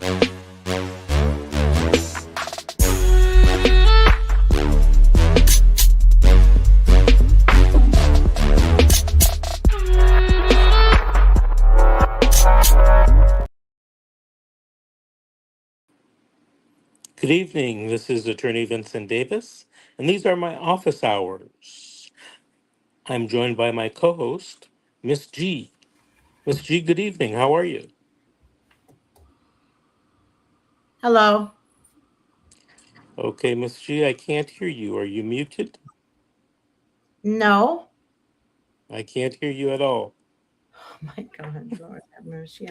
Good evening. This is Attorney Vincent Davis, and these are my office hours. I'm joined by my co host, Miss G. Miss G, good evening. How are you? Hello. Okay, Miss G, I can't hear you. Are you muted? No. I can't hear you at all. Oh my God, Lord have mercy.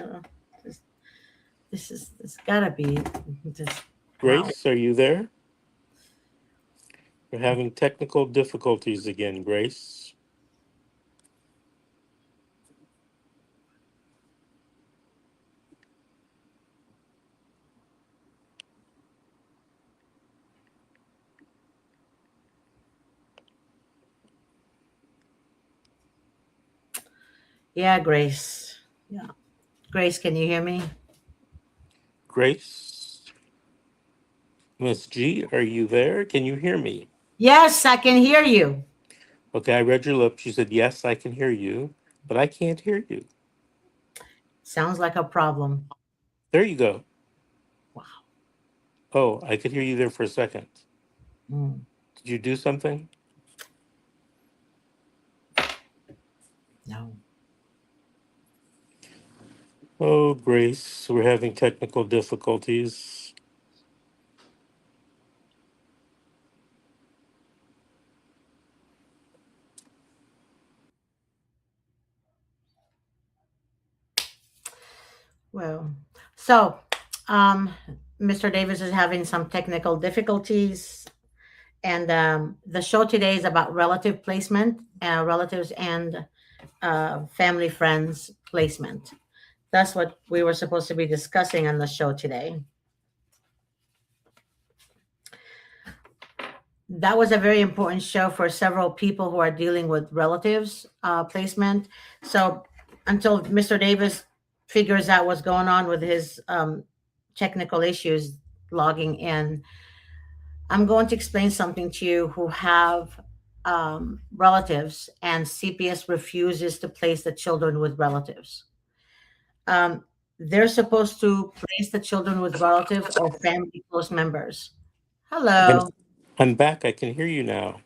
This, this gotta be this power. Grace, are you there? We're having technical difficulties again, Grace. Yeah, Grace. Yeah. Grace, can you hear me? Grace, Miss G, are you there? Can you hear me? Yes, I can hear you. Okay, I read your lips. You said, yes, I can hear you, but I can't hear you. Sounds like a problem. There you go. Wow. Oh, I could hear you there for a second. Mm, Did you do something? no. Oh, Grace, we're having technical difficulties. Well, so um, Mr. Davis is having some technical difficulties, and the show today is about relative placement, relatives and family friends placement. That's what we were supposed to be discussing on the show today. That was a very important show for several people who are dealing with relatives placement. So until Mr. Davis figures out what's going on with his technical issues logging in, I'm going to explain something to you who have relatives and CPS refuses to place the children with relatives. Um, they're supposed to place the children with relatives or family close members. I'm, Hello. I'm back. I can hear you now.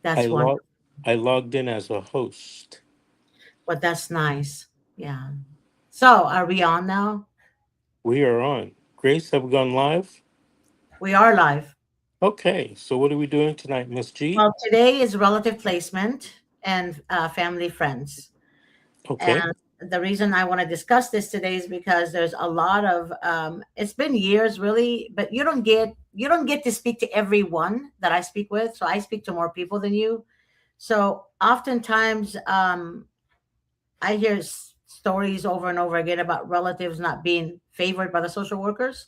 I That's log wonderful. I logged in as a host. But that's nice. Yeah. So are we on now? We are on. Grace, have we gone live? We are live. Okay, so what are we doing tonight, Miss G? Well, today is relative placement and family friends. Okay. And the reason I want to discuss this today is because there's a lot of it's been years really, but you don't get to speak to everyone that I speak with. So I speak to more people than you. So oftentimes I hear stories over and over again about relatives not being favored by the social workers.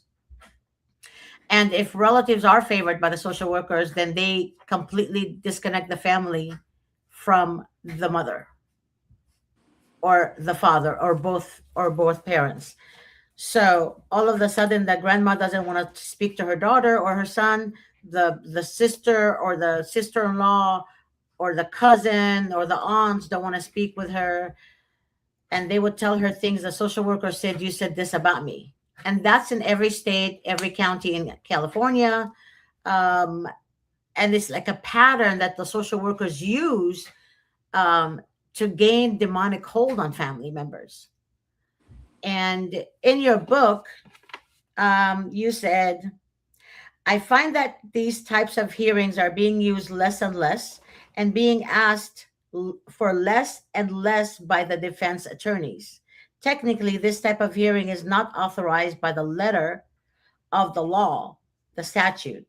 And if relatives are favored by the social workers, then they completely disconnect the family from the mother or the father or both parents. So all of a sudden the grandma doesn't want to speak to her daughter or her son, the sister or the sister-in-law or the cousin or the aunts don't want to speak with her, and they would tell her things the social worker said, you said this about me. And that's in every state, every county in California. um, and it's like a pattern that the social workers use um, to gain demonic hold on family members. And in your book, you said, I find that these types of hearings are being used less and less and being asked for less and less by the defense attorneys. Technically, this type of hearing is not authorized by the letter of the law, the statute.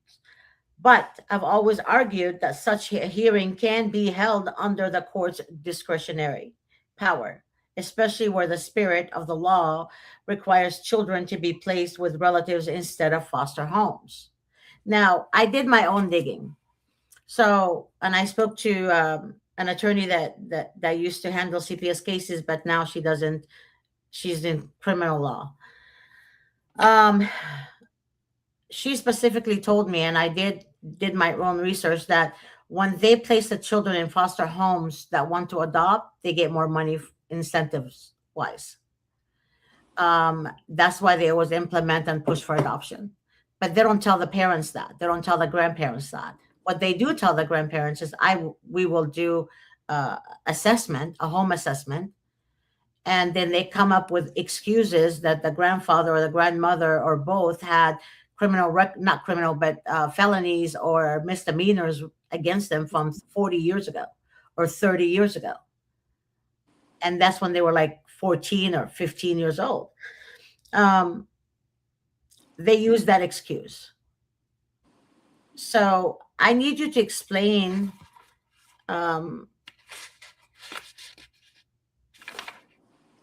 But I've always argued that such a hearing can be held under the court's discretionary power, especially where the spirit of the law requires children to be placed with relatives instead of foster homes. Now, I did my own digging. So, and I spoke to an attorney that used to handle CPS cases, but now she doesn't. She's in criminal law. Um, she specifically told me, and I did my own research, that when they place the children in foster homes that want to adopt, they get more money incentives wise. That's why they always implement and push for adoption. But they don't tell the parents that. They don't tell the grandparents that. What they do tell the grandparents is, we will do uh, assessment, a home assessment, and then they come up with excuses that the grandfather or the grandmother or both had not criminal, but felonies or misdemeanors against them from 40 years ago or 30 years ago. And that's when they were like 14 or 15 years old. Um, they use that excuse. So I need you to explain um,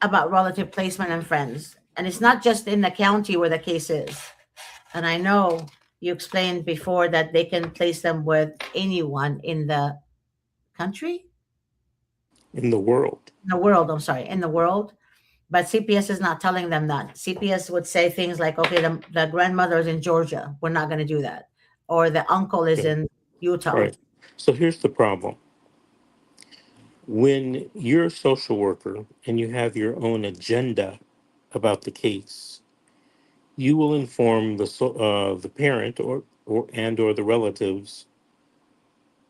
about relative placement and friends. And it's not just in the county where the case is. And I know you explained before that they can place them with anyone in the country, in the world. in the world. I'm sorry, in the world. But CPS is not telling them that. CPS would say things like, okay, the grandmother is in Georgia. We're not going to do that. Or the uncle is Okay. in All Utah. right. So here's the problem. When you're a social worker and you have your own agenda about the case, you will inform the parent or the relatives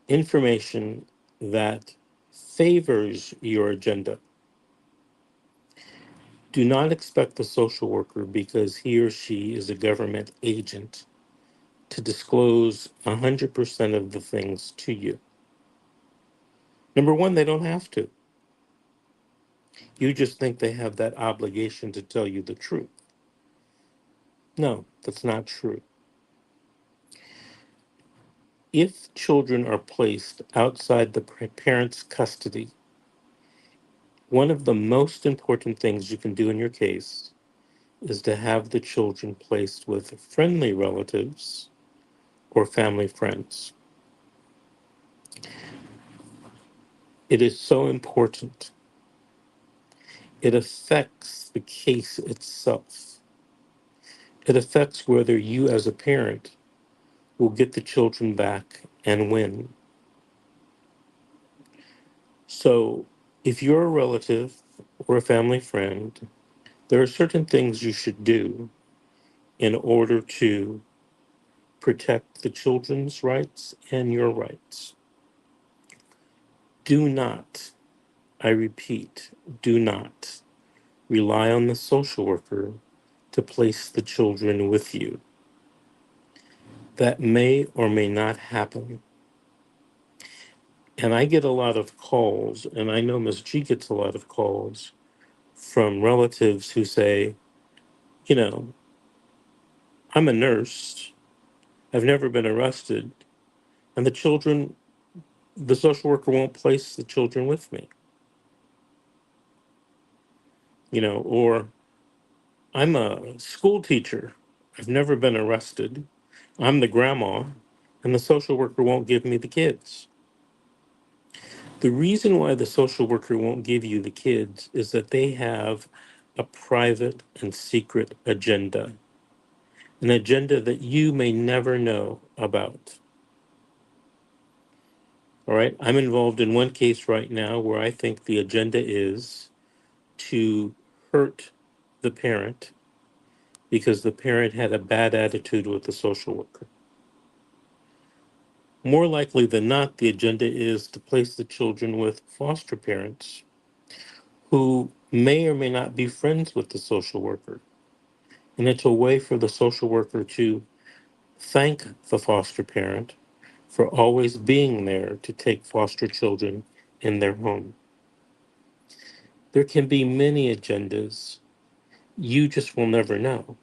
information that favors your agenda. Do not expect the social worker, because he or she is a government agent, to disclose 100% of the things to you. Number one, they don't have to. You just think they have that obligation to tell you the truth. No, that's not true. If children are placed outside the parent's custody, one of the most important things you can do in your case is to have the children placed with friendly relatives or family friends. It is so important. It affects the case itself. It affects whether you, as a parent, will get the children back and win. So, if you're a relative or a family friend, there are certain things you should do in order to protect the children's rights and your rights. Do not, I repeat, do not rely on the social worker to place the children with you. That may or may not happen. And I get a lot of calls, and I know Ms. G gets a lot of calls from relatives who say, you know, I'm a nurse, I've never been arrested, and the social worker won't place the children with me, or I'm a school teacher, I've never been arrested, I'm the grandma, and the social worker won't give me the kids. The reason why the social worker won't give you the kids is that they have a private and secret agenda, an agenda that you may never know about. All right. I'm involved in one case right now where I think the agenda is to hurt the parent because the parent had a bad attitude with the social worker. More likely than not, the agenda is to place the children with foster parents who may or may not be friends with the social worker. And it's a way for the social worker to thank the foster parent for always being there to take foster children in their home. There can be many agendas. You just will never know.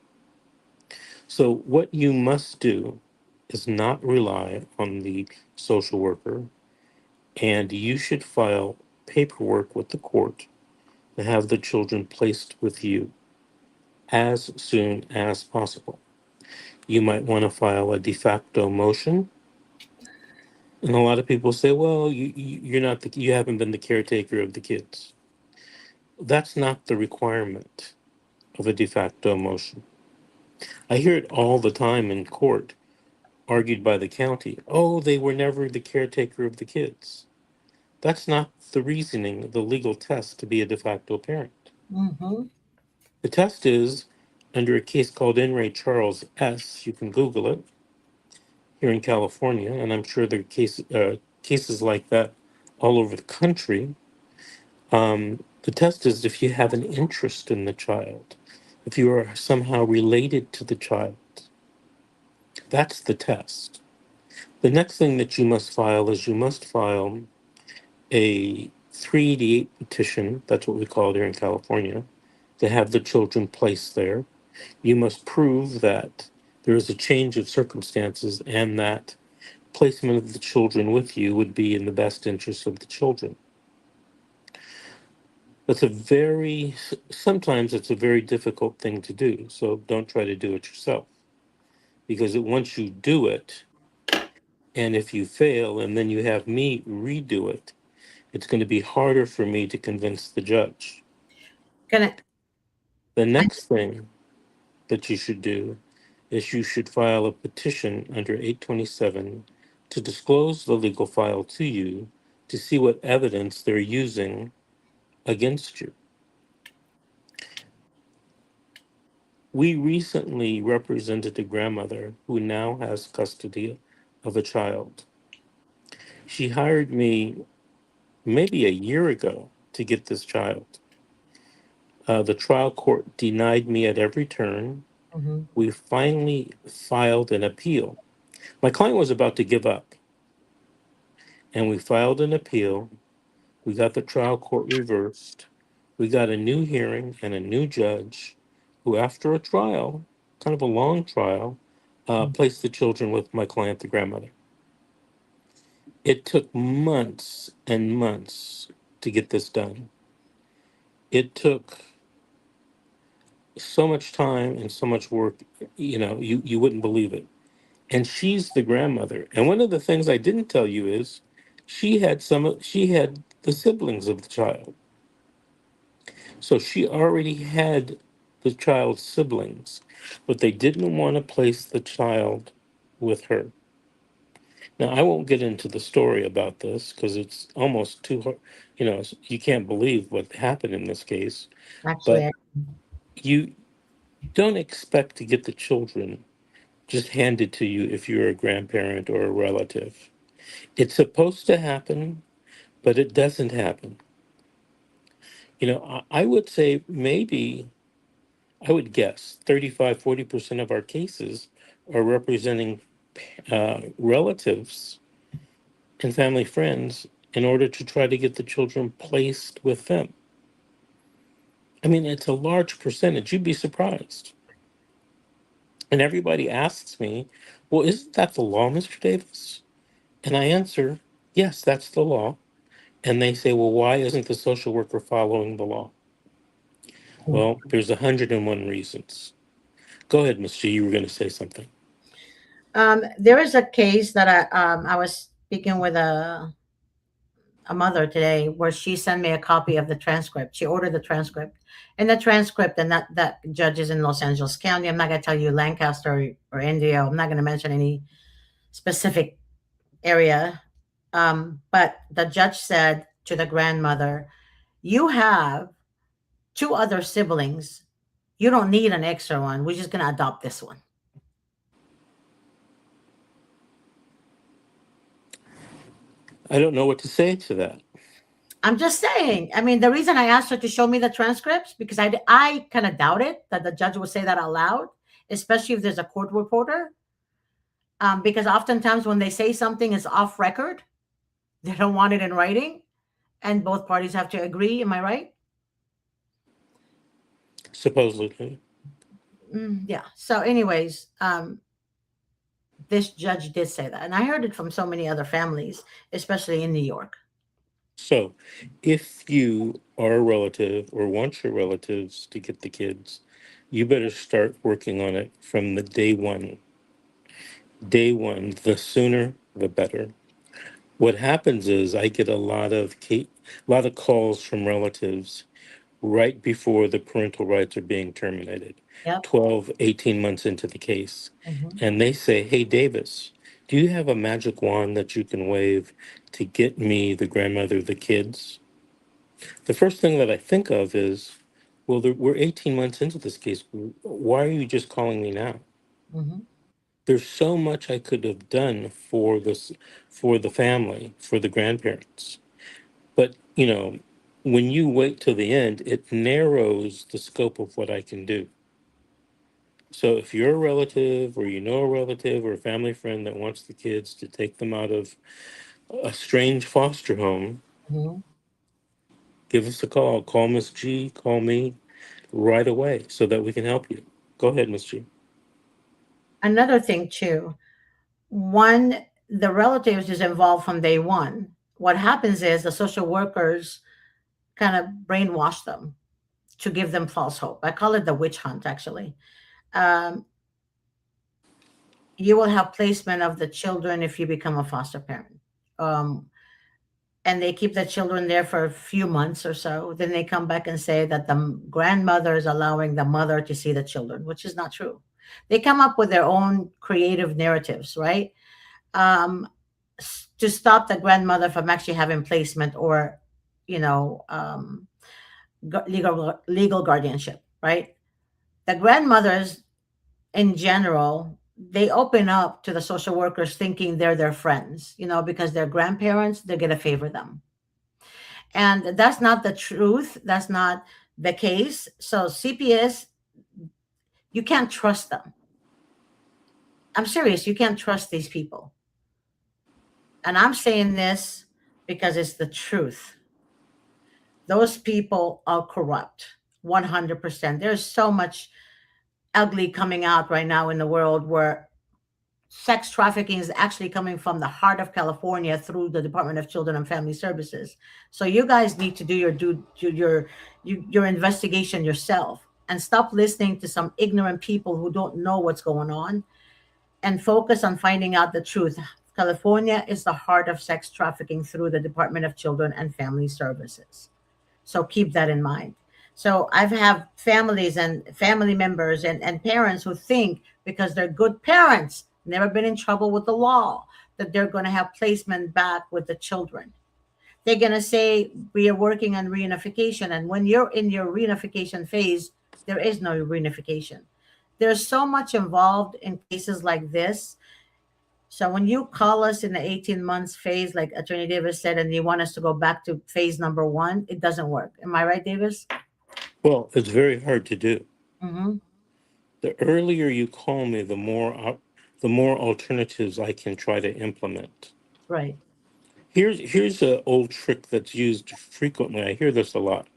So, what you must do is not rely on the social worker, and you should file paperwork with the court to have the children placed with you as soon as possible. You might want to file a de facto motion. And a lot of people say, well, you're not you haven't been the caretaker of the kids. That's not the requirement of a de facto motion. I hear it all the time in court, argued by the county. Oh, they were never the caretaker of the kids. That's not the reasoning, the legal test to be a de facto parent. Mm-hmm. The test is under a case called In re Charles S. You can Google it here in California, and I'm sure there are cases like that all over the country. The test is if you have an interest in the child, if you are somehow related to the child. That's the test. The next thing that you must file is you must file a 388 petition, that's what we call it here in California, to have the children placed there. You must prove that there is a change of circumstances and that placement of the children with you would be in the best interest of the children. That's a very, sometimes it's a very difficult thing to do. So don't try to do it yourself because once you do it, and if you fail and then you have me redo it, it's going to be harder for me to convince the judge. Can I, The I next thing that you should do is you should file a petition under 827 to disclose the legal file to you to see what evidence they're using against you. We recently represented a grandmother who now has custody of a child. She hired me maybe a year ago to get this child. The trial court denied me at every turn. mm-hmm. We finally filed an appeal. My client was about to give up, and we filed an appeal. We got the trial court reversed. We got a new hearing and a new judge who, after a trial, kind of a long trial, placed the children with my client, the grandmother. It took months and months to get this done. It took so much time and so much work, you wouldn't believe it. And she's the grandmother. And one of the things I didn't tell you is she had the siblings of the child. So she already had the child's siblings, but they didn't want to place the child with her. Now, I won't get into the story about this because it's almost too hard. You can't believe what happened in this case, Actually, but you don't expect to get the children just handed to you if you're a grandparent or a relative. It's supposed to happen, but it doesn't happen. I would say maybe I would guess 35, 40% of our cases are representing relatives and family friends in order to try to get the children placed with them. I mean, it's a large percentage. You'd be surprised. And everybody asks me, well, isn't that the law, Mr. Davis? And I answer, yes, that's the law. And they say, well, why isn't the social worker following the law? Well, there's 101 reasons. Go ahead, Miss G. You were going to say something. there is a case that I was speaking with a mother today where she sent me a copy of the transcript. She ordered the transcript. And the transcript, and that judge is in Los Angeles County. I'm not going to tell you Lancaster or Indio. I'm not going to mention any specific area. But the judge said to the grandmother, "You have two other siblings. You don't need an extra one. We're just going to adopt this one." I don't know what to say to that. I'm just saying. I mean, the reason I asked her to show me the transcripts because I kind of doubted that the judge would say that out loud, especially if there's a court reporter. Because oftentimes when they say something is off record, they don't want it in writing, and both parties have to agree. Am I right? Supposedly. Yeah. So, anyways, this judge did say that, and I heard it from so many other families, especially in New York. So, if you are a relative or want your relatives to get the kids, you better start working on it from the day one. Day one, the sooner the better. What happens is I get a lot of calls from relatives right before the parental rights are being terminated. Yep. 12, 18 months into the case, Hmm. and they say, "Hey, Davis, do you have a magic wand that you can wave to get me the grandmother of the kids?" The first thing that I think of is, well, we're 18 months into this case. Why are you just calling me now? Hmm. There's so much I could have done for this, for the family, for the grandparents. But, when you wait till the end, it narrows the scope of what I can do. So if you're a relative or you know a relative or a family friend that wants the kids to take them out of a strange foster home, Hmm. give us a call. Call Miss G, call me right away so that we can help you. Go ahead, Miss G. Another thing too, one, the relatives is involved from day one. What happens is the social workers kind of brainwash them to give them false hope. I call it the witch hunt, actually. Um, you will have placement of the children if you become a foster parent. Um, and they keep the children there for a few months or so. Then they come back and say that the grandmother is allowing the mother to see the children, which is not true. They come up with their own creative narratives, right? Um, to stop the grandmother from actually having placement or, you know, legal guardianship, right? The grandmothers in general, they open up to the social workers thinking they're their friends, because they're grandparents, they're going to favor them. And that's not the truth. That's not the case. So CPS, you can't trust them. I'm serious. You can't trust these people. And I'm saying this because it's the truth. Those people are corrupt. 100%. There's so much ugly coming out right now in the world where sex trafficking is actually coming from the heart of California through the Department of Children and Family Services. So you guys need to do your investigation yourself and stop listening to some ignorant people who don't know what's going on and focus on finding out the truth. California is the heart of sex trafficking through the Department of Children and Family Services. So keep that in mind. So I've have families and family members and parents who think because they're good parents, never been in trouble with the law, that they're going to have placement back with the children. They're going to say we are working on reunification, and when you're in your reunification phase, there is no reunification. There's so much involved in cases like this. So when you call us in the 18 months phase, like Attorney Davis said, and you want us to go back to phase number one, it doesn't work. Am I right, Davis? Well, it's very hard to do. Mm-hmm. The earlier you call me, the more alternatives I can try to implement. Right. Here's an old trick that's used frequently. I hear this a lot.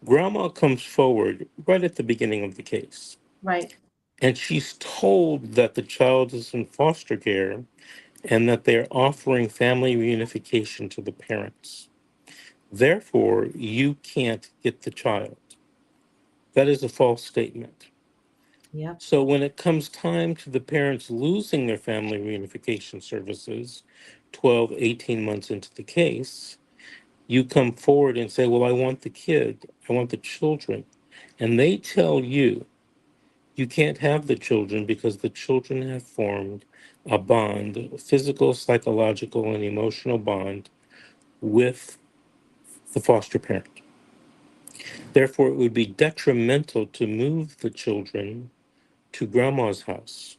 Grandma comes forward right at the beginning of the case, Right. and she's told that the child is in foster care and that they're offering family reunification to the parents. Therefore, you can't get the child. That is a false statement. Yep. So when it comes time to the parents losing their family reunification services, 12, 18 months into the case, you come forward and say, well, I want the kid, I want the children. And they tell you, you can't have the children because the children have formed a bond, a physical, psychological, and emotional bond with the foster parent. Therefore, it would be detrimental to move the children to grandma's house.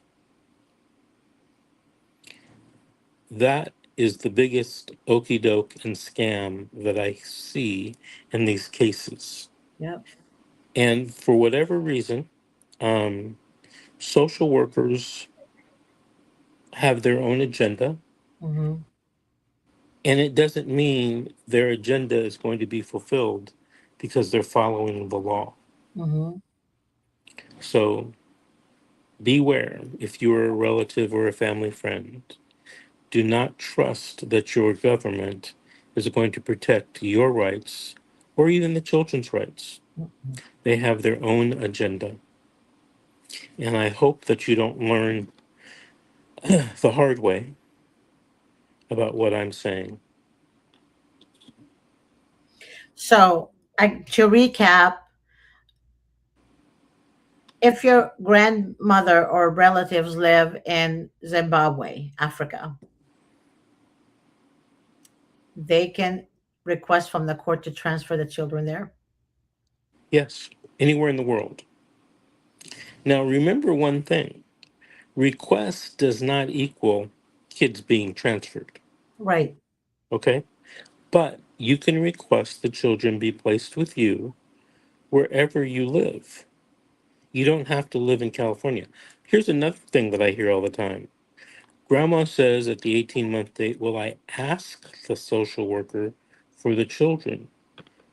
That is the biggest okey doke and scam that I see in these cases. Yep. And for whatever reason, um, social workers have their own agenda, Mm-hmm. and it doesn't mean their agenda is going to be fulfilled because they're following the law. Mm-hmm. So beware if you're a relative or a family friend. Do not trust that your government is going to protect your rights or even the children's rights. Mm-hmm. They have their own agenda. And I hope that you don't learn the hard way about what I'm saying. So to recap, If your grandmother or relatives live in Zimbabwe, Africa, they can request from the court to transfer the children there. Yes, anywhere in the world. Now, remember one thing: request does not equal kids being transferred. Right. Okay? But you can request the children be placed with you wherever you live. You don't have to live in California. Here's another thing that I hear all the time. Grandma says at the 18-month date, "Will I ask the social worker for the children?"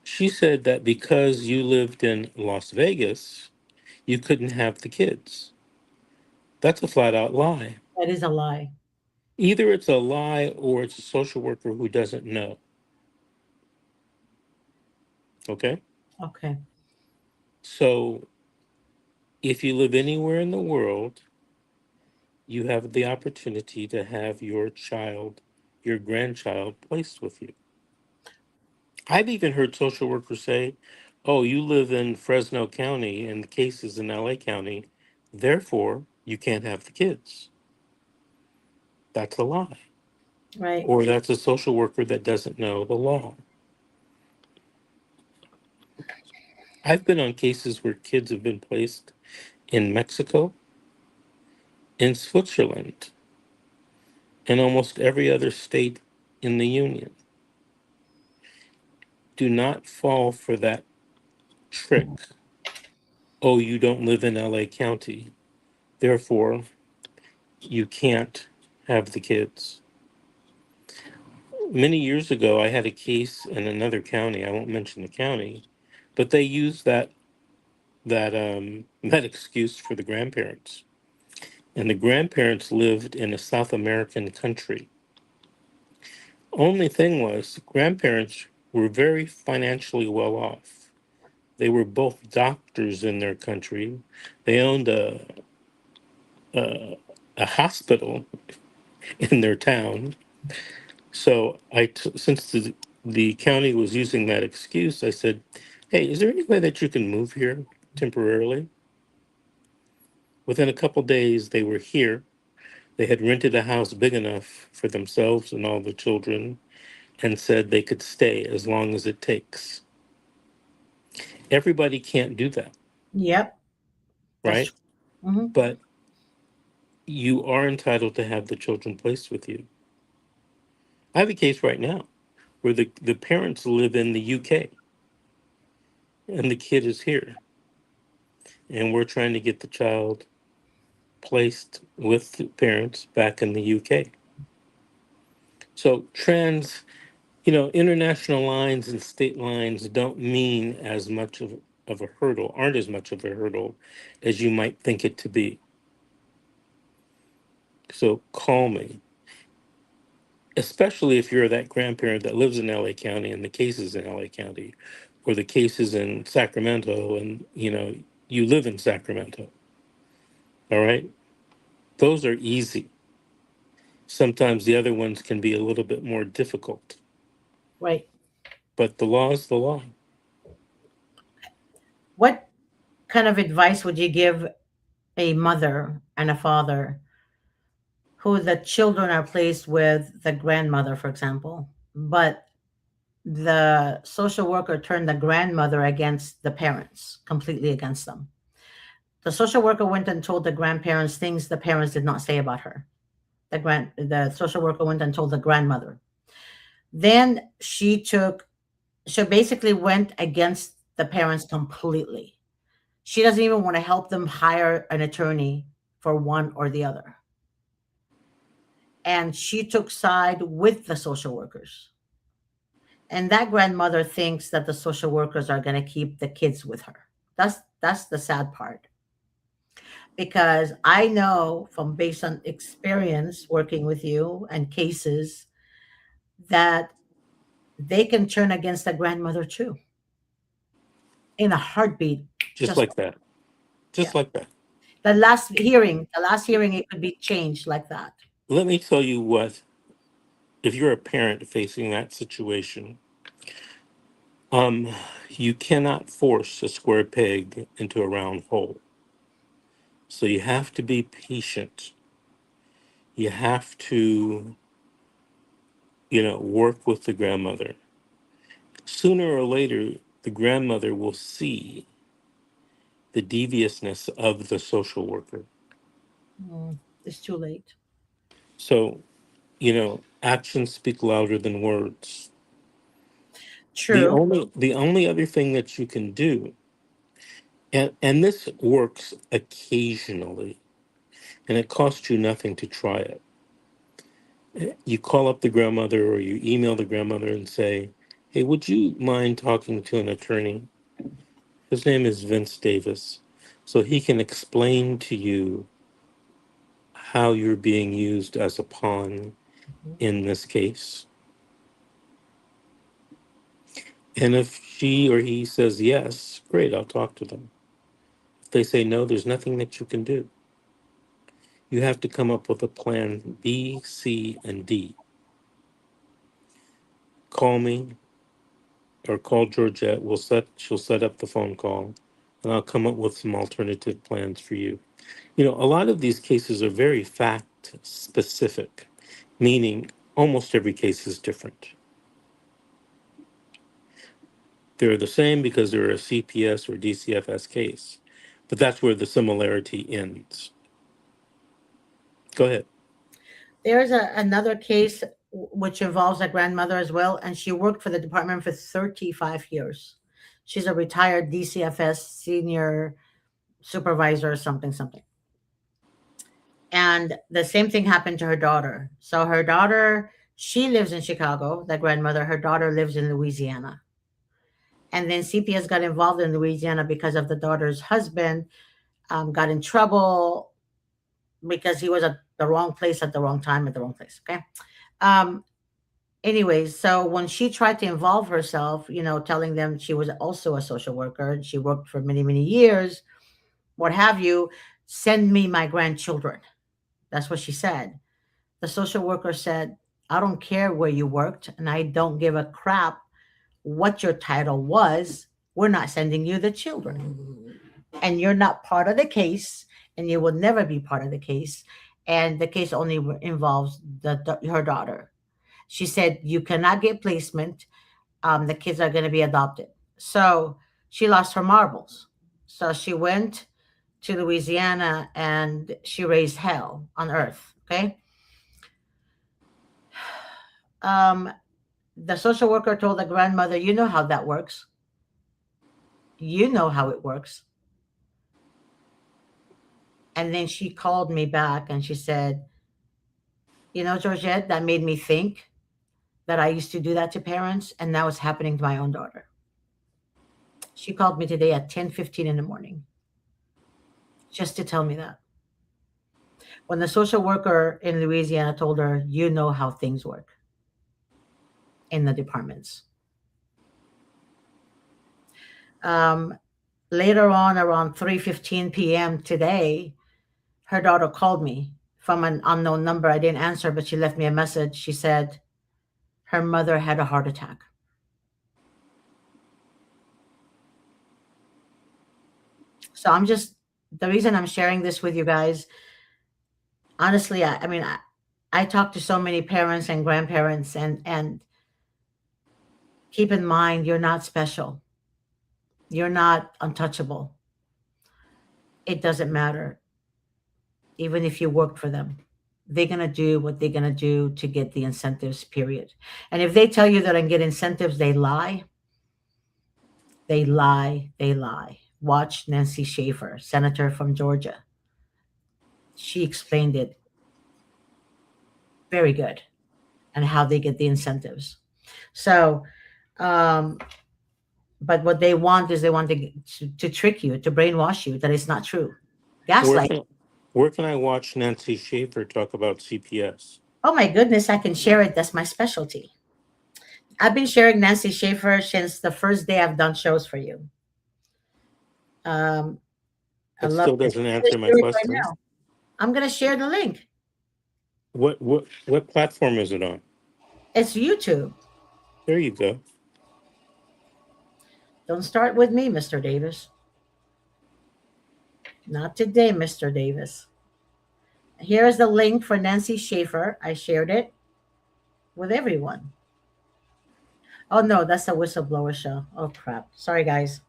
She said that because you lived in Las Vegas, you couldn't have the kids. That's a flat out lie. That is a lie. Either it's a lie or it's a social worker who doesn't know. Okay? Okay. So if you live anywhere in the world, you have the opportunity to have your child, your grandchild, placed with you. I've even heard social workers say, "Oh, you live in Fresno County and the case is in LA County, therefore you can't have the kids." That's a lie. Right. Or that's a social worker that doesn't know the law. I've been on cases where kids have been placed in Mexico, in Switzerland, and almost every other state in the Union. Do not fall for that trick. "Oh, you don't live in LA County, therefore you can't have the kids." Many years ago, I had a case in another county. I won't mention the county, but they used that excuse for the grandparents. And the grandparents lived in a South American country. Only thing was, the grandparents were very financially well off. They were both doctors in their country. They owned a hospital in their town. So since the county was using that excuse, I said, "Hey, is there any way that you can move here temporarily?" Within a couple days, they were here. They had rented a house big enough for themselves and all the children and said they could stay as long as it takes. Everybody can't do that, Yep. That's right? true. Hmm. But you are entitled to have the children placed with you. I have a case right now where the parents live in the UK and the kid is here, and we're trying to get the child placed with the parents back in the UK. So international lines and state lines don't mean as much of a hurdle, aren't as much of a hurdle as you might think it to be. So call me, especially if you're that grandparent that lives in LA County and the case is in LA County, or the case is in Sacramento and you live in Sacramento. All right. Those are easy. Sometimes the other ones can be a little bit more difficult, Right. but the law is the law. What kind of advice would you give a mother and a father who the children are placed with the grandmother, for example, but the social worker turned the grandmother against the parents, completely against them? The social worker went and told the grandparents things the parents did not say about her. The social worker went and told the grandmother. Then she basically went against the parents completely. She doesn't even want to help them hire an attorney for one or the other. And she took side with the social workers. And that grandmother thinks that the social workers are going to keep the kids with her. That's the sad part, because I know from based on experience working with you and cases that they can turn against the grandmother too in a heartbeat. Just Just like that. yeah. Just like that. The last hearing, it could be changed like that. Let me tell you what, if you're a parent facing that situation, um, you cannot force a square peg into a round hole. So you have to be patient. You have to, work with the grandmother. Sooner or later, the grandmother will see the deviousness of the social worker. Mm, it's too late. So, actions speak louder than words. The True. only the only other thing that you can do, and this works occasionally, and it costs you nothing to try it. You call up the grandmother or you email the grandmother and say, "Hey, would you mind talking to an attorney? His name is Vince Davis, so he can explain to you how you're being used as a pawn Mhm. in this case." And if she or he says yes, great, I'll talk to them. If they say no, there's nothing that you can do. You have to come up with a plan B, C, and D. Call me or call Georgette. She'll set up the phone call and I'll come up with some alternative plans for you. A lot of these cases are very fact specific, meaning almost every case is different. They're the same because they're a CPS or DCFS case, but that's where the similarity ends. Go ahead. There's another case which involves a grandmother as well, and she worked for the department for 35 years. She's a retired DCFS senior supervisor or something, something. And the same thing happened to her daughter. So her daughter, she lives in Chicago, the grandmother, her daughter lives in Louisiana. And then CPS got involved in Louisiana because of the daughter's husband got in trouble because he was at the wrong place at the wrong time at the wrong place. Okay. Um, Anyways, so when she tried to involve herself, telling them she was also a social worker, she worked for many, many years, what have you, send me my grandchildren. That's what she said. The social worker said, I don't care where you worked, and I don't give a crap what your title was. We're not sending you the children. And you're not part of the case, and you will never be part of the case. And the case only involves her daughter. She said, you cannot get placement. The kids are going to be adopted. So she lost her marbles. So she went to Louisiana and she raised hell on earth. Okay. Um, the social worker told the grandmother, you know how that works. You know how it works. And then she called me back and she said, Georgette, that made me think that I used to do that to parents, and now it's happening to my own daughter. She called me today at 10:15 in the morning just to tell me that. When the social worker in Louisiana told her, you know how things work in the departments. Um, Later on, around 3:15 p.m. today, her daughter called me from an unknown number. I didn't answer, but she left me a message. She said her mother had a heart attack. So the reason I'm sharing this with you guys, honestly, I mean, I talk to so many parents and grandparents, and keep in mind, you're not special. You're not untouchable. It doesn't matter, even if you worked for them. They're going to do what they're going to do to get the incentives, period. And if they tell you they're going to get incentives, they lie. They lie. They lie. Watch Nancy Schaefer, senator from Georgia. She explained it very good and how they get the incentives. So, um, but what they want is they want to trick you, to brainwash you that it's not true. Where Gaslight. can where can I watch Nancy Schaefer talk about CPS? Oh my goodness, I can share it. That's my specialty. I've been sharing Nancy Schaefer since the first day I've done shows for you. Um, I That love still this. doesn't I'm going to answer my share it right question. now. I'm going to share the link. What platform is it on? It's YouTube. There you go. Don't start with me, Mr. Davis. Not today, Mr. Davis. Here is the link for Nancy Schaefer. I shared it with everyone. Oh no, that's a whistleblower show. Oh crap. Sorry guys.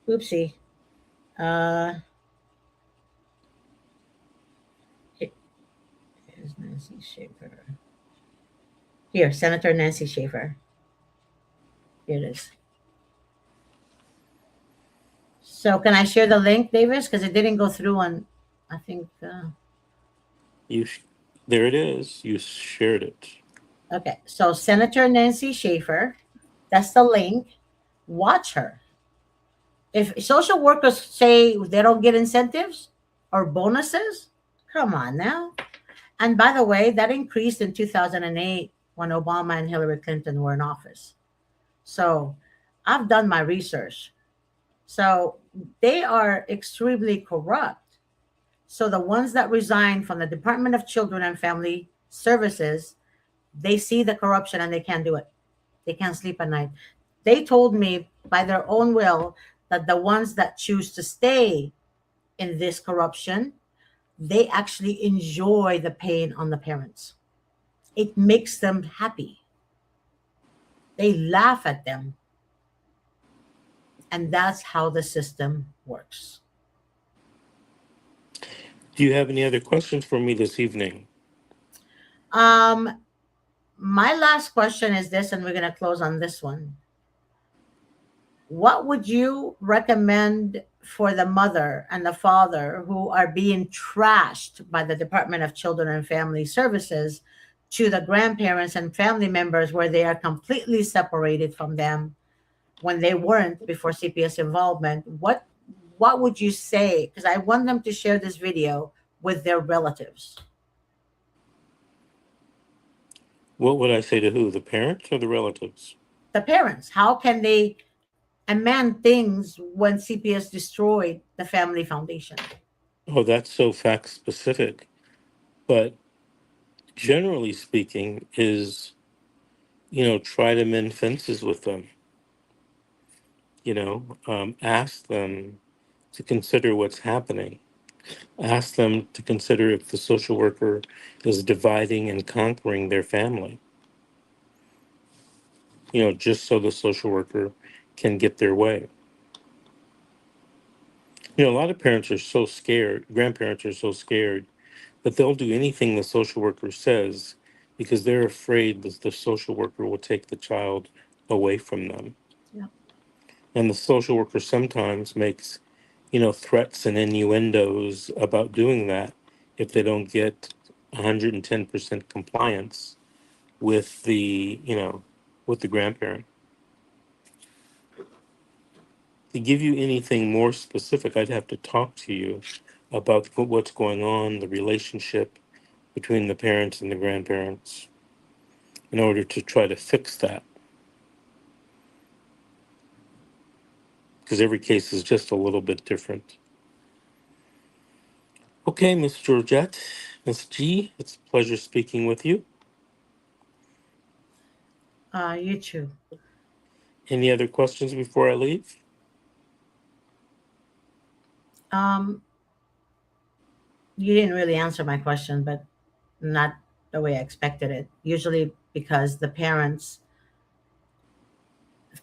Oopsie. Uh here's Nancy Schaefer. Here, Senator Nancy Schaefer. Here it is. So can I share the link, Davis? Because it didn't go through on I think You, sh- there it is. You shared it. okay. So Senator Nancy Schaefer, that's the link. Watch her. If social workers say they don't get incentives or bonuses, come on now. And by the way, that increased in 2008 when Obama and Hillary Clinton were in office. So I've done my research. So they are extremely corrupt. So the ones that resign from the Department of Children and Family Services, they see the corruption and they can't do it. They can't sleep at night. They told me by their own will that the ones that choose to stay in this corruption, they actually enjoy the pain on the parents. It makes them happy. They laugh at them. And that's how the system works. Do you have any other questions for me this evening? Um, my last question is this, and we're going to close on this one. What would you recommend for the mother and the father who are being trashed by the Department of Children and Family Services to the grandparents and family members where they are completely separated from them when they weren't before CPS involvement? What would you say? Because I want them to share this video with their relatives. What would I say to who? The parents or the relatives? The parents, how can they amend things when CPS destroyed the family foundation? Oh, that's so fact specific. But generally speaking, is, try to mend fences with them. Ask them to consider what's happening. Ask them to consider if the social worker is dividing and conquering their family, just so the social worker can get their way. A lot of parents are so scared, grandparents are so scared that they'll do anything the social worker says because they're afraid that the social worker will take the child away from them. Yeah. And the social worker sometimes makes, threats and innuendos about doing that if they don't get 110% compliance with the grandparent. To give you anything more specific, I'd have to talk to you about what's going on, the relationship between the parents and the grandparents in order to try to fix that. Because every case is just a little bit different. Okay, Miss Georgette, Miss G, it's a pleasure speaking with you. You too. Any other questions before I leave? Um, you didn't really answer my question, but not the way I expected it. Usually because the parents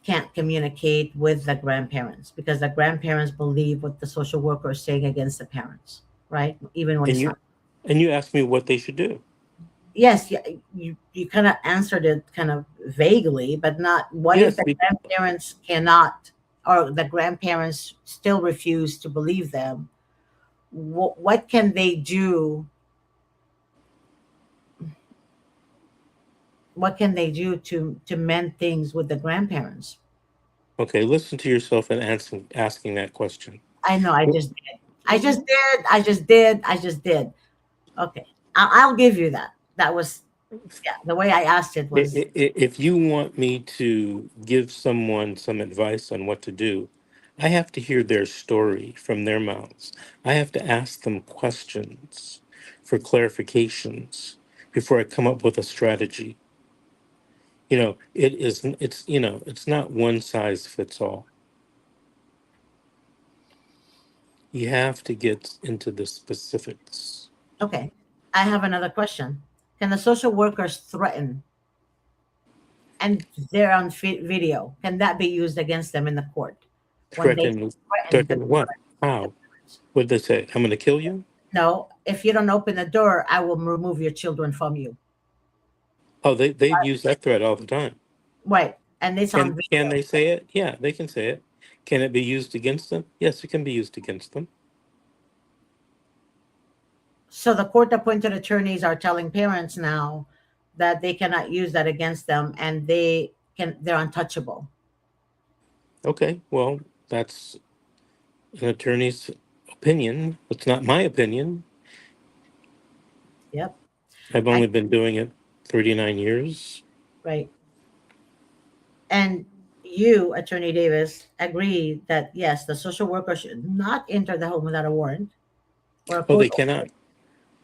can't communicate with the grandparents because the grandparents believe what the social worker is saying against the parents, right? Even when And it's you not. and you asked me what they should do. Yes, you kind of answered it kind of vaguely, but not what if Yes, the grandparents cannot or the grandparents still refuse to believe them? What can they do? What can they do to mend things with the grandparents? okay, listen to yourself and asking that question. I know I just did. I just did. I just did. I just did. Okay. I'll give you that. That was, yeah, the way I asked it was, If you want me to give someone some advice on what to do, I have to hear their story from their mouths. I have to ask them questions for clarifications before I come up with a strategy. It's not one size fits all. You have to get into the specifics. Okay. I have another question. Can the social workers threaten, and they're on video? Can that be used against them in the court when they Threaten, threaten the threaten what? the How? parents? What did they say? I'm going to kill you? No, if you don't open the door, I will remove your children from you. Oh, they use that threat all the time. Right. And it's on Can video. they say it? Yeah, they can say it. Can it be used against them? Yes, it can be used against them. So the court appointed attorneys are telling parents now that they cannot use that against them, and they're untouchable. Okay, well, that's an attorney's opinion. It's not my opinion. Yep. I've I only been doing it 39 years. right. And you, Attorney Davis, agree that yes, the social worker should not enter the home without a warrant or a Oh, court they order. cannot,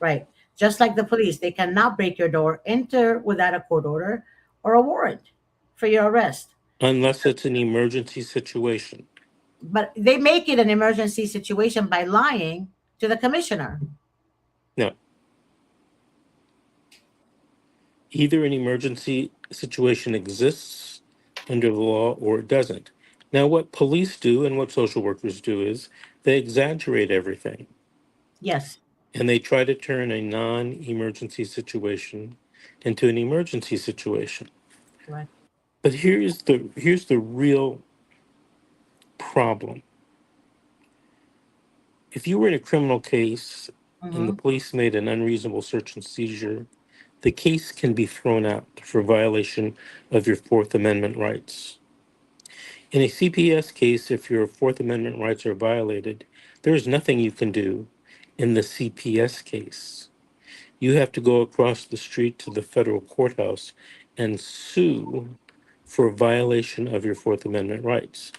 Right. Just like the police, they cannot break your door, enter without a court order or a warrant for your arrest. unless it's an emergency situation. But they make it an emergency situation by lying to the commissioner. No, either an emergency situation exists under the law or it doesn't. Now, what police do and what social workers do is they exaggerate everything Yes, and they try to turn a non emergency situation into an emergency situation. correct. But here's the real problem. If you were in a criminal case and the Mm-hmm. police made an unreasonable search and seizure, the case can be thrown out for violation of your Fourth Amendment rights. In a CPS case, if your Fourth Amendment rights are violated, there is nothing you can do in the CPS case. You have to go across the street to the federal courthouse and sue for violation of your Fourth Amendment rights.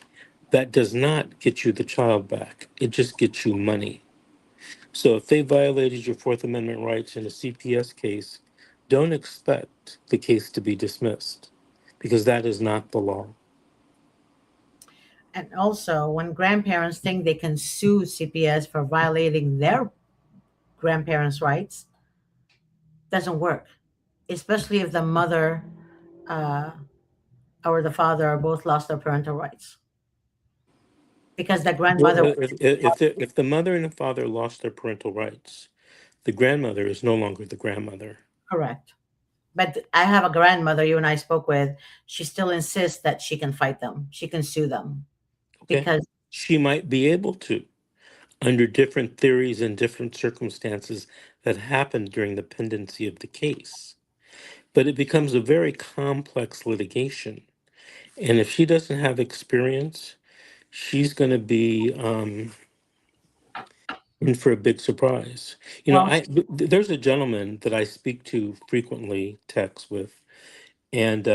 That does not get you the child back, it just gets you money. So if they violated your Fourth Amendment rights in a CPS case, don't expect the case to be dismissed because that is not the law. And also, when grandparents think they can sue CPS for violating their grandparents' rights, doesn't work. Especially if the mother uh, or the father both lost their parental rights, because the Well, grandmother. if the mother and the father lost their parental rights, the grandmother is no longer the grandmother. Correct. But I have a grandmother you and I spoke with. She still insists that she can fight them. She can sue them Okay? because, She might be able to under different theories and different circumstances that happened during the pendency of the case. But it becomes a very complex litigation. And if she doesn't have experience, she's going to be in for a big surprise. well, There's a gentleman that I speak to frequently, text with, and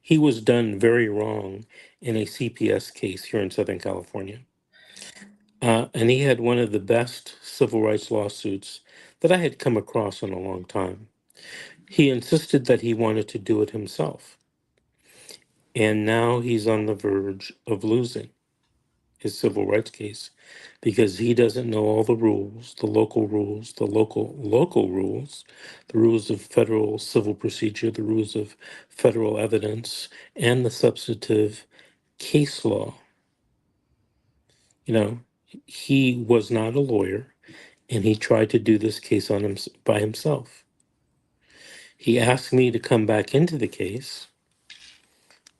he was done very wrong in a CPS case here in Southern California. And he had one of the best civil rights lawsuits that I had come across in a long time. He insisted that he wanted to do it himself. And now he's on the verge of losing his civil rights case because he doesn't know all the rules, the local rules, the local rules, the rules of federal civil procedure, the rules of federal evidence, and the substantive case law. You know, he was not a lawyer and he tried to do this case on him by himself. He asked me to come back into the case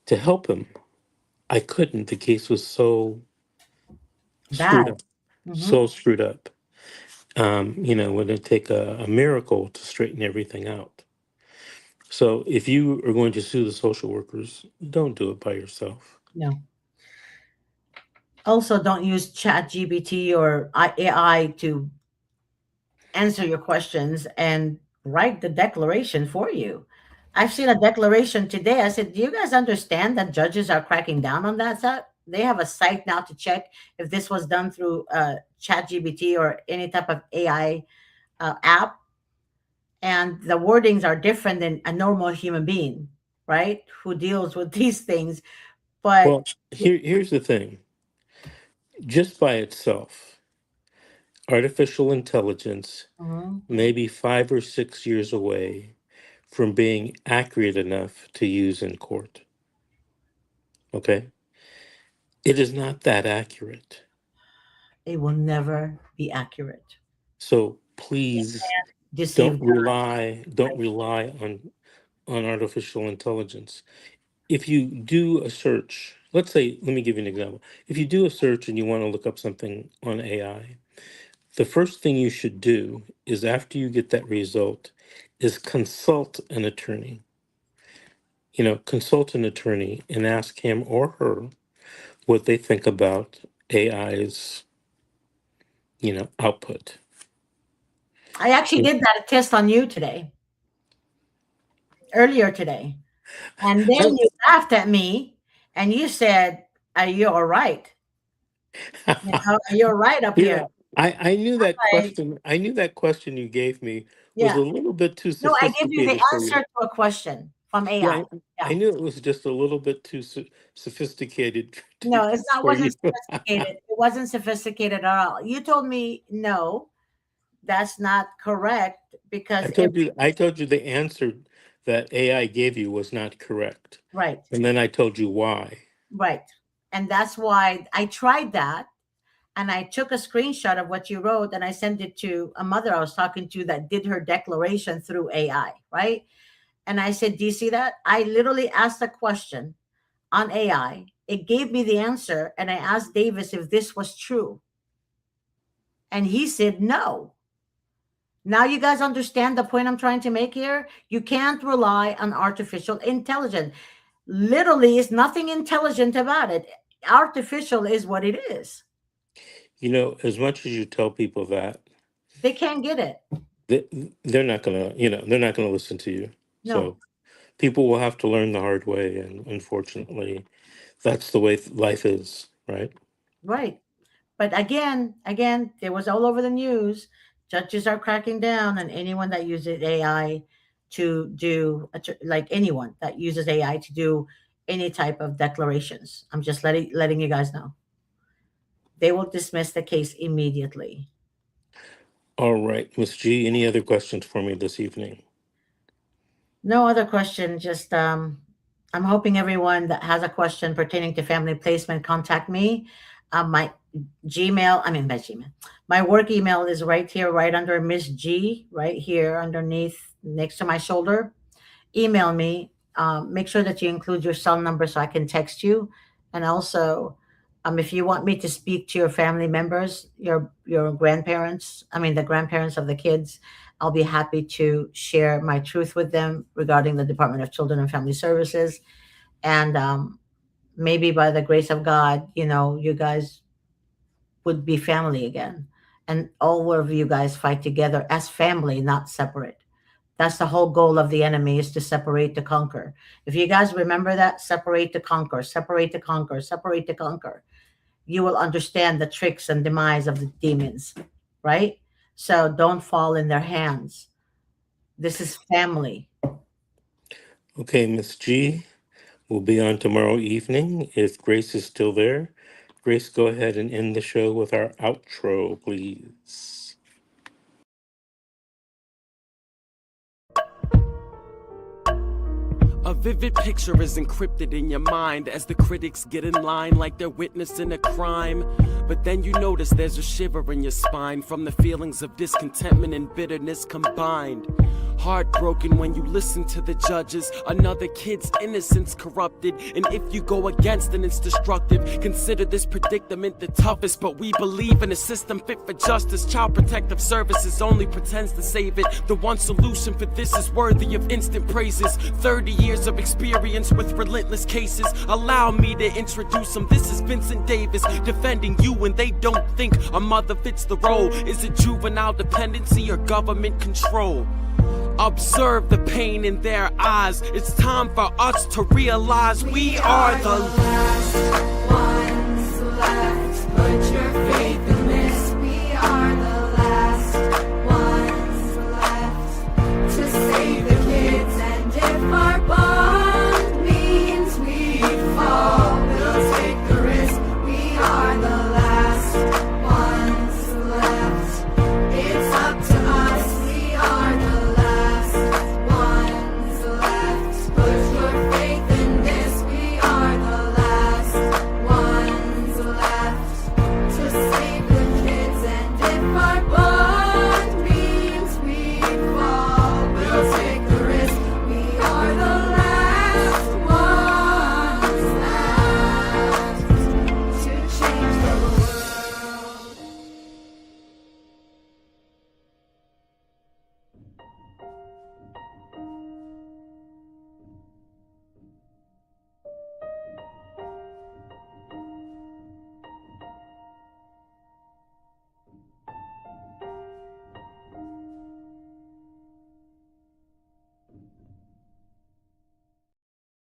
to help him. I couldn't. The case was so screwed bad. up, Hmm. so screwed up. Would it take a miracle to straighten everything out? So if you are going to sue the social workers, don't do it by yourself. No. Also, don't use Chat GBT or AI to answer your questions and write the declaration for you. I've seen a declaration today. I said, "Do you guys understand that judges are cracking down on that stuff? They have a site now to check if this was done through ChatGPT or any type of AI app, and the wordings are different than a normal human being, right? Who deals with these things." But Well, here's the thing. Just by itself, artificial intelligence Mhm. may be 5 or 6 years away from being accurate enough to use in court. Okay? It is not that accurate. It will never be accurate. So please Deceive don't God. rely on artificial intelligence. If you do a search, let's say, let me give you an example. If you do a search and you want to look up something on AI, the first thing you should do is after you get that result is consult an attorney. Consult an attorney and ask him or her what they think about AI's, output. I actually did that test on you today, earlier today. And then you laughed at me and you said, "Are you all right? Are you all right up here?" Yeah, I knew that Like, question. I knew that question you gave me was yeah. a little bit too No, I give you the sophisticated for answer you. to a question from Yeah, AI. I Yeah. knew it was just a little bit too sophisticated No, it's not for wasn't you. sophisticated. It wasn't sophisticated at all. You told me no, that's not correct I because if told you, I told you the answer that AI gave you was not correct, right, and then I told you why. right. And that's why I tried that and I took a screenshot of what you wrote and I sent it to a mother I was talking to that did her declaration through AI, right? And I said, "Do you see that?" I literally asked a question on AI. It gave me the answer, and I asked Davis if this was true. And he said no. Now you guys understand the point I'm trying to make here? You can't rely on artificial intelligence. Literally, is nothing intelligent about it. Artificial is what it is. As much as you tell people that, They can't get it. they, they're not gonna listen to you. No, So people will have to learn the hard way, and unfortunately, that's the way life is, right? right. But again, it was all over the news. Judges are cracking down on anyone that uses AI to do, like anyone that uses AI to do any type of declarations. I'm just letting you guys know. They will dismiss the case immediately. All right, Miss G, any other questions for me this evening? No other question. Just I'm hoping everyone that has a question pertaining to family placement contact me. My Gmail, I mean my Gmail, my work email is right here, right under Miss G, right here underneath, next to my shoulder. Email me. Make sure that you include your cell number so I can text you. And also, if you want me to speak to your family members, your grandparents, I mean the grandparents of the kids, I'll be happy to share my truth with them regarding the Department of Children and Family Services. And maybe by the grace of God, you guys would be family again, and all of you guys fight together as family, not separate. That's the whole goal of the enemy, is to separate to conquer. If you guys remember that, separate to conquer, separate to conquer, separate to conquer, you will understand the tricks and demise of the demons, right? So don't fall in their hands. This is family. Okay, Miss G, we'll be on tomorrow evening if Grace is still there. Grace, go ahead and end the show with our outro, please. A vivid picture is encrypted in your mind as the critics get in line like they're witnessing a crime. But then you notice there's a shiver in your spine from the feelings of discontentment and bitterness combined. Heartbroken when you listen to the judges, another kid's innocence corrupted. And if you go against it, it's destructive. Consider this predicament the toughest, but we believe in a system fit for justice. Child Protective Services only pretends to save it. The one solution for this is worthy of instant praises. 30 years of experience with relentless cases. Allow me to introduce them. This is Vincent Davis, defending you when they don't think a mother fits the role. Is it juvenile dependency or government control? Observe the pain in their eyes. It's time for us to realize we are the last ones left.